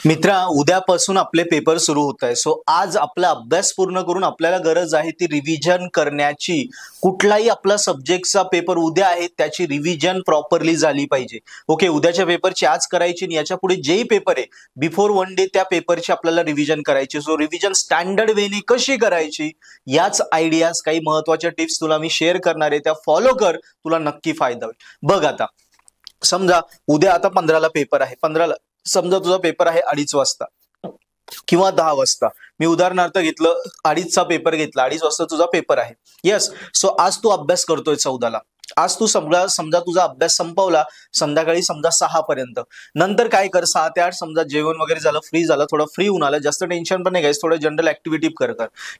मित्रा, उद्यापासून आपले पेपर सुरू होत आहे. सो आज आपला अभ्यास पूर्ण करून आपल्याला गरज आहे ती रिव्हिजन करण्याची. कुठलाही आपला सब्जेक्टचा पेपर उद्या आहे त्याची रिव्हिजन प्रॉपरली झाली पाहिजे. ओके, उद्याच्या पेपरची आज करायची आणि याच्या पुढे जेही पेपर आहे बिफोर वन डे त्या पेपरची आपल्याला रिव्हिजन करायची. सो रिव्हिजन स्टँडर्ड वेने कशी करायची याच आयडियाज, काही महत्वाच्या टिप्स तुला मी शेअर करणार आहे, त्या फॉलो कर, तुला नक्की फायदा होईल. बघ, आता समजा उद्या आता 15ला पेपर आहे. 15ला समजा तुझा पेपर आहे 2:30 वाजता किंवा 10 वाजता. मी उदाहरणार्थ घेतलं 2:30चा पेपर घेतला, 2:30 वाजता तुझा पेपर आहे. येस, सो आज तू अभ्यास करतोय 14ला. आज तू समजा तुझा अभ्यास संपवला संध्याकाळी समजा 6 पर्यंत. नंतर काय कर, 6 ते 8 समजा जेवण वगैरे झालं, फ्री झालं, थोडं फ्री होऊन आलं, जास्त टेन्शन पण नाही घ्यायचं, थोडं जनरल ऍक्टिव्हिटी कर.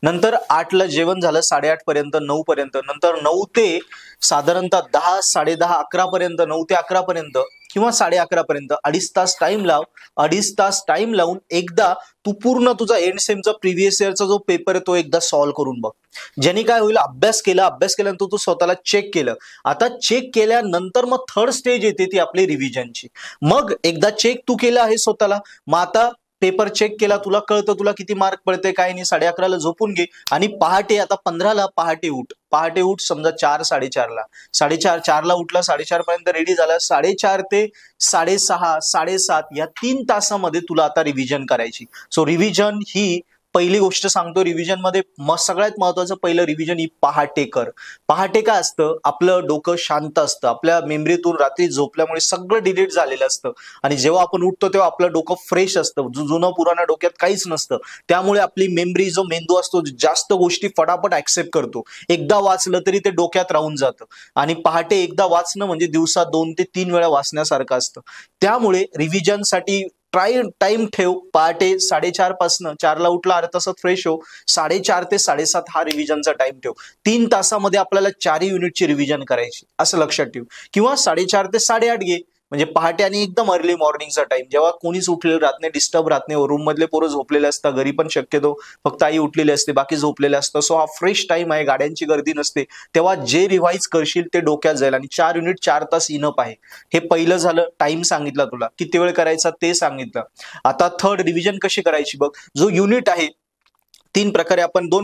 नंतर 8ला जेवण झालं, 8:30 पर्यंत 9 पर्यंत, नंतर 9 ते साधारणतः 10, 10:30, 11 पर्यंत, 9 ते 11 पर्यंत किंवा 11:30 पर्यंत 2.5 तास टाइम लाव. 2.5 तास टाइम लावून एकदा तू पूर्ण तुझा एंड सेमचा प्रिव्हियस इयरचा जो पेपर आहे तो एकदा सॉल्व्ह करून बघ. ज्याने काय होईल, अभ्यास केल्यानंतर तू स्वतःला चेक केलं. आता चेक केल्यानंतर मग थर्ड स्टेज येते ती आपली रिव्हिजनची. मग एकदा चेक तू केलं आहे स्वतःला, मग आता पेपर चेक केला, तुला कळतं तुला किती मार्क पडते काय नाही. 11:30ला झोपून घे आणि पहाटे, आता 15ला पहाटे उठ समजा 4, 4:30ला. 4:30ला उठला, 4:30 पर्यंत रेडी झाला. 4:30 ते 6:30, 7:30 या 3 तासामध्ये तुला आता रिव्हिजन करायची. सो रिव्हिजन ही पहिली गोष्ट सांगतो, रिव्हिजन मध्ये सगळ्यात महत्वाचं पहिलं रिव्हिजन ही पहाटे कर. पहाटे काय असतं, आपलं डोकं शांत असतं, आपल्या मेमरीतून रात्री झोपल्यामुळे सगळं डिलीट झालेलं असतं आणि जेव्हा आपण उठतो तेव्हा आपलं डोकं फ्रेश असतं, जुनं पुराणं डोक्यात काहीच नसतं. त्यामुळे आपली मेमरी, जो मेंदू असतो, जास्त गोष्टी फटाफट ऍक्सेप्ट करतो. एकदा वाचलं तरी ते डोक्यात राहून जातं आणि पहाटे एकदा वाचणं म्हणजे दिवसात 2 ते 3 वेळा वाचण्यासारखं असतं. त्यामुळे रिव्हिजनसाठी टाइम ठेव. पहाटे 4:30 पासून 4ला उठला, अर्धा तासात फ्रेश हो. 4:30 ते 7:30 हा रिव्हिजनचा टाइम ठेव. 3 तासामध्ये आपल्याला 4 युनिटची रिव्हिजन करायची, असं लक्षात ठेव. किंवा 4:30 ते 8:30 घे, म्हणजे पहाटे आणि एकदम अर्ली मॉर्निंगचा टाइम, जेव्हा कोणीच उठलेलं राहत नाही, डिस्टर्ब राहत नाही, रूम मधले पोरं झोपलेले असतात, घरी पण शक्यतो फक्त आई उठलेली असते, बाकी झोपलेले असतं. सो हा फ्रेश टाइम आहे, गाड्यांची गर्दी नसते, तेव्हा जे रिव्हाइज करशील ते डोक्यात जाईल आणि 4 युनिट 4 तास इनफ आहे. हे पहिलं झालं. टाइम सांगितला तुला, किती वेळ करायचा ते सांगितलं. आता थर्ड रिव्हिजन कशी करायची बघ. जो युनिट आहे 2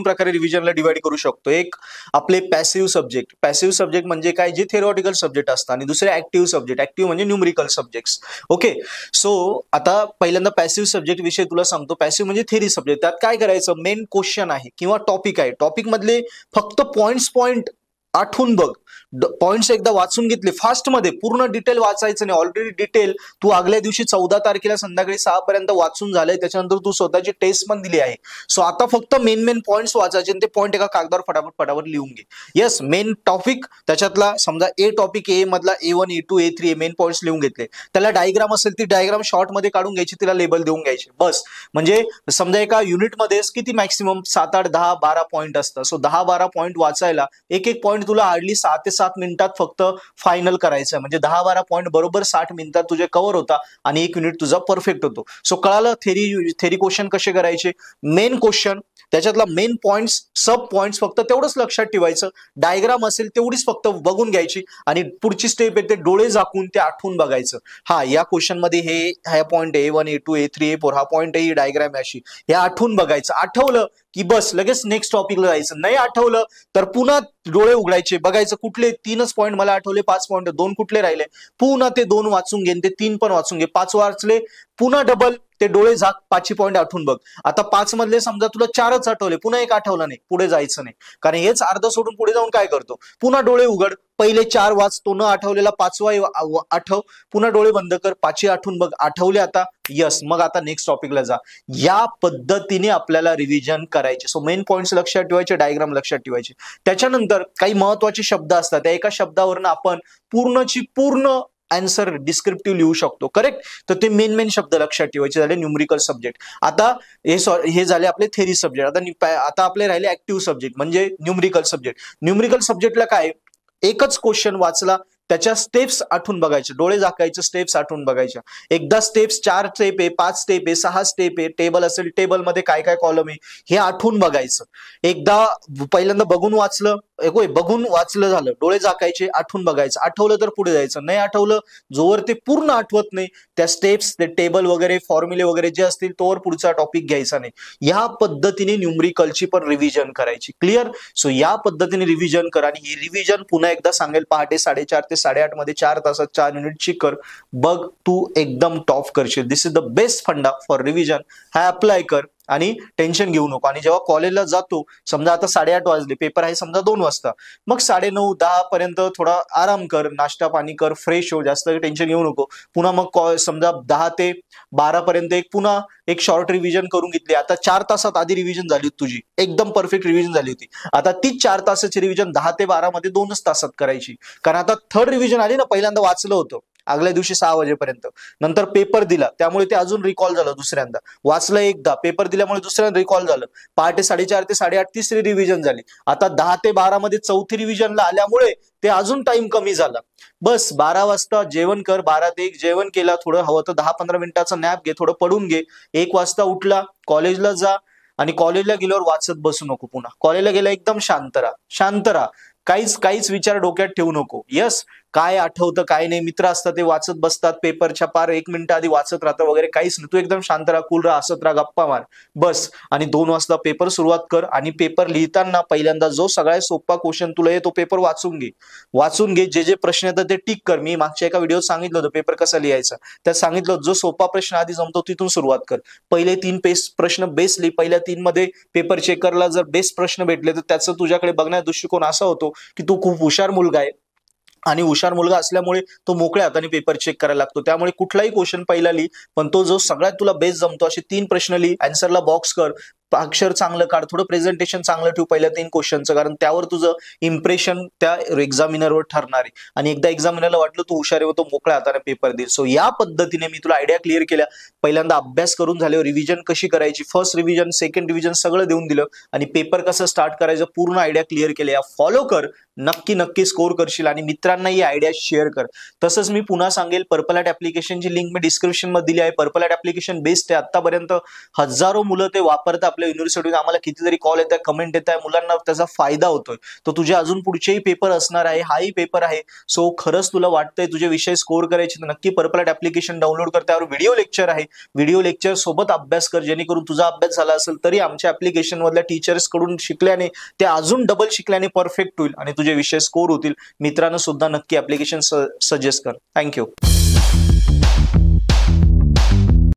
प्रकारे रिव्हिजनला डिवाइड करू शकतो. एक आपले पॅसिव्ह सब्जेक्ट म्हणजे काय, जे थेरॉटिकल सब्जेक्ट असतात, आणि दुसरे ऍक्टिव्ह सब्जेक्ट म्हणजे न्यूमरिकल सब्जेक्ट्स. ओके, सो आता पहिल्यांदा पॅसिव्ह सब्जेक्ट विषयी तुला सांगतो. पॅसिव्ह म्हणजे थेरी सब्जेक्ट. त्यात काय करायचं, मेन क्वेश्चन आहे किंवा टॉपिक आहे, टॉपिक मधले फक्त पॉइंट आठवून बघ. पॉइंट्स एकदा वाचून घेतले फास्ट मध्ये, पूर्ण डिटेल वाचायचं नाही. ऑलरेडी डिटेल तू आगल्या दिवशी 14 तारखेला संध्याकाळी 6 पर्यंत वाचून झालंय, त्याच्यानंतर तू स्वतःची टेस्ट पण दिली आहे. सो आता फक्त मेन पॉइंट्स वाचायचे आणि ते पॉइंट एका कागदावर फटाफट लिहून घे. येस, मेन टॉपिक त्याच्यातला समजा टॉपिक ए मधला A1, A2, A3 main points लिहून घेतले. त्याला डायग्राम असेल ती डायग्राम शॉर्ट मध्ये काढून घ्यायची, तिला लेबल देऊन घ्यायचे, बस. म्हणजे समजा एका युनिटमध्ये किती मॅक्सिमम 7, 8, 10, 12 पॉइंट असतात. सो 10-12 पॉइंट वाचायला एक पॉइंट तुला हार्डली 6 ते 7 मिनिटात फक्त फायनल करायचं. म्हणजे 10-12 पॉइंट बरोबर 60 मिनिटात तुझे कव्हर होता आणि 1 युनिट तुझा परफेक्ट होतो. सो कळालं थेरी क्वेश्चन कसे करायचे. मेन क्वेश्चन, त्याच्यातला मेन पॉइंट्स, सब पॉइंट्स फक्त तेवढंच लक्षात ठेवायचं. डायग्राम असेल तेवढीच फक्त बघून घ्यायची आणि पुढची स्टेप येते डोळे झाकून ते आठवून बघायचं. हा, या क्वेश्चन मध्ये हा point A1, A2, A3, A4 हा पॉइंट आहे, ही डायग्राम अशी, हे आठवून बघायचं. आठवलं की बस लगेच नेक्स्ट टॉपिकला जायचं. नाही आठवलं तर पुन्हा डोळे उघडायचे, बघायचं कुठले 3च पॉइंट मला आठवले, 5 पॉइंट, 2 कुठले राहिले, पुन्हा ते 2 वाचून घे, ते 3 पण वाचून घे. 5 वाचले, पुन्हा डबल ते डोळे झाक, 5 पॉइंट आठवून बघ. आता 5 मधले समजा तुला 4च आठवले, पुन्हा 1 आठवलं नाही, पुढे जायचं नाही. कारण हेच अर्ध सोडून पुढे जाऊन काय करतो, पुन्हा डोळे उघड, पहिले 4 वाच, तो न आठवलेला 5वा आठव, पुन्हा डोळे बंद कर, 5ही आठवून बघ. आठवले आता, यस, मग आता नेक्स्ट टॉपिकला जा. या पद्धतीने आपल्याला रिव्हिजन करायचे. सो मेन पॉइंट्स लक्षात ठेवायचे, डायग्राम लक्षात ठेवायचे. त्याच्यानंतर काही महत्वाचे शब्द असतात, त्या एका शब्दावरनं आपण पूर्ण आन्सर डिस्क्रिप्टिव्ह लिहू शकतो, करेक्ट. तर ते मेन शब्द लक्षात ठेवायचे झाले न्यूमरिकल सब्जेक्ट. आता हे झाले आपले थेरी सब्जेक्ट. आता आपले राहिले ऍक्टिव्ह सब्जेक्ट म्हणजे न्यूमरिकल सब्जेक्टला काय, एकच क्वेश्चन वाचला, त्याच्या स्टेप्स आठवून बघायचे, डोळे झाकायचे, स्टेप्स आठवून बघायच्या. एकदा स्टेप्स 4 स्टेप आहे, 5 स्टेप आहे, 6 स्टेप आहे, टेबल असेल टेबल मध्ये काय काय कॉलम आहे हे आठवून बघायचं. एकदा पहिल्यांदा बघून वाचलं, बघून वाचलं झालं, डोळे झाकायचे, आठवून बघायचं, आठवलं तर पुढे जायचं, नाही आठवलं जोवर ते पूर्ण आठवत नाही त्या स्टेप्स, ते टेबल वगैरे फॉर्म्युले वगैरे जे असतील तोवर पुढचा टॉपिक घ्यायचा नाही. या पद्धतीने न्यूमरिकलची पण रिव्हिजन करायची. क्लिअर? सो या पद्धतीने रिव्हिजन कर आणि ही रिव्हिजन पुन्हा एकदा सांगेल, पहाटे 4:30 ते 8:30 मध्ये 4 तासात 4 युनिटची कर. बघ तू एकदम टॉप करशील. दिस इज द बेस्ट फंडा फॉर रिव्हिजन. हा अप्लाय कर आणि टेन्शन घेऊ नको. आणि जेव्हा कॉलेजला जातो, समजा आता 8:30 वाजले, पेपर आहे समजा 2 वाजता, मग 9:30-10 पर्यंत थोडा आराम कर, नाश्ता पाणी कर, फ्रेश हो, जास्त टेन्शन घेऊ नको. पुन्हा मग समजा 10 ते 12 पर्यंत पुन्हा एक शॉर्ट रिव्हिजन करून घेतली. आता 4 तासात आधी रिव्हिजन झाली होती तुझी, एकदम परफेक्ट रिव्हिजन झाली होती. आता तीच 4 तासाची रिव्हिजन 10 ते 12 मध्ये 2च तासात करायची. कारण आता थर्ड रिव्हिजन आली ना, पहिल्यांदा वाचलं होतं आगल्या दिवशी 6 वाजेपर्यंत, नंतर पेपर दिला त्यामुळे ते अजून रिकॉल झालं, दुसऱ्यांदा वाचलं, एकदा पेपर दिल्यामुळे दुसऱ्यांदा रिकॉल झालं. पहाटे 4:30 ते 8:30 तिसरी रिव्हिजन झाली. आता 10 ते 12 मध्ये चौथी रिव्हिजनला आल्यामुळे ते अजून टाइम कमी झाला. बस 12 वाजता जेवण कर, 12 ते 1 जेवण केला, थोडं हवं तर 10-15 मिनिटाचा नॅप घे, थोडं पडून घे. 1 वाजता उठला, कॉलेजला जा आणि कॉलेजला गेल्यावर वाचत बसू नको. पुन्हा कॉलेजला गेला एकदम शांत राहा, शांत राहा. काहीच विचार डोक्यात ठेवू नको. यस, काय आठवतं काय नाही, मित्र असतात ते वाचत बसतात, पेपरच्या पार 1 मिनिट आधी वाचत राहतं वगैरे, काहीच नाही. तू एकदम शांत राहा, कूल राहा, हसत राहा, गप्पा मार बस. आणि 2 वाजता पेपर सुरुवात कर आणि पेपर लिहिताना पहिल्यांदा जो सगळ्यात सोपा क्वेश्चन तुला तो पेपर वाचून घे. जे प्रश्न येतात ते टिक कर. मी मागच्या एका व्हिडिओत सांगितलं होतं पेपर कसा लिहायचा, त्यात सांगितलं जो सोपा प्रश्न आधी जमतो तिथून सुरुवात कर. पहिले 3 प्रश्न बेस लिही. पहिल्या 3 मध्ये पेपर चेकरला जर बेस्ट प्रश्न भेटले तर त्याचं तुझ्याकडे बघण्याचा दृष्टिकोन असा होतो की तू खूप हुशार मुलगा आहे आणि हुशार मुलगा असल्यामुळे तो मोकळ्या हाताने पेपर चेक करायला लागतो. त्यामुळे कुठलाही क्वेश्चन पहिला लिही, पण तो जो सगळ्यात तुला बेस जमतो असे 3 प्रश्न लिही. आन्सरला बॉक्स कर, अक्षर चांगलं काढ, थोडं प्रेझेंटेशन चांगलं ठेव पहिल्या 3 क्वेश्चनचं, कारण त्यावर तुझं इम्प्रेशन त्या एक्झामिनरवर ठरणार आहे. आणि एकदा एक्झामिनरला वाटलं तू हुशार आहे, तो मोकळ्या हाताने पेपर देईल. सो या पद्धतीने मी तुला आयडिया क्लिअर केल्या. पहिल्यांदा अभ्यास करून झाल्यावर रिव्हिजन कशी करायची, फर्स्ट रिव्हिजन, सेकंड रिव्हिजन सगळं देऊन दिलं आणि पेपर कसं स्टार्ट करायचं पूर्ण आयडिया क्लिअर केल्या. या फॉलो कर, नक्की स्कोर करशील आणि मित्रांना ही आयडिया शेअर कर. तसंच मी पुन्हा सांगेल, पर्पल हॅट ऍप्लिकेशनची लिंक मी डिस्क्रिप्शन मध्ये दिली आहे. पर्पल हॅट ऍप्लिकेशन बेस्ट आहे. आतापर्यंत हजारो मुलं ते वापरतात. आपल्या युनिव्हर्सिटीत आम्हाला कितीतरी कॉल येत आहे, कमेंट येत आहे, मुलांना त्याचा फायदा होतोय. तर तुझे अजून पुढचेही पेपर असणार आहे, हाही पेपर आहे. सो खरंच तुला वाटतंय तुझे विषय स्कोर करायचे तर नक्की पर्पल हॅट ऍप्लिकेशन डाउनलोड कर. त्यावर व्हिडिओ लेक्चर आहे, व्हिडिओ लेक्चर सोबत अभ्यास कर, जेणेकरून तुझा अभ्यास झाला असेल तरी आमच्या ऍप्लिकेशन मधल्या टीचर्स कडून शिकल्याने ते अजून डबल शिकल्याने परफेक्ट होईल आणि तुझे विषय स्कोर होतील. मित्रांनो सुद्धा नक्की ऍप्लिकेशन सजेस्ट कर. थँक्यू.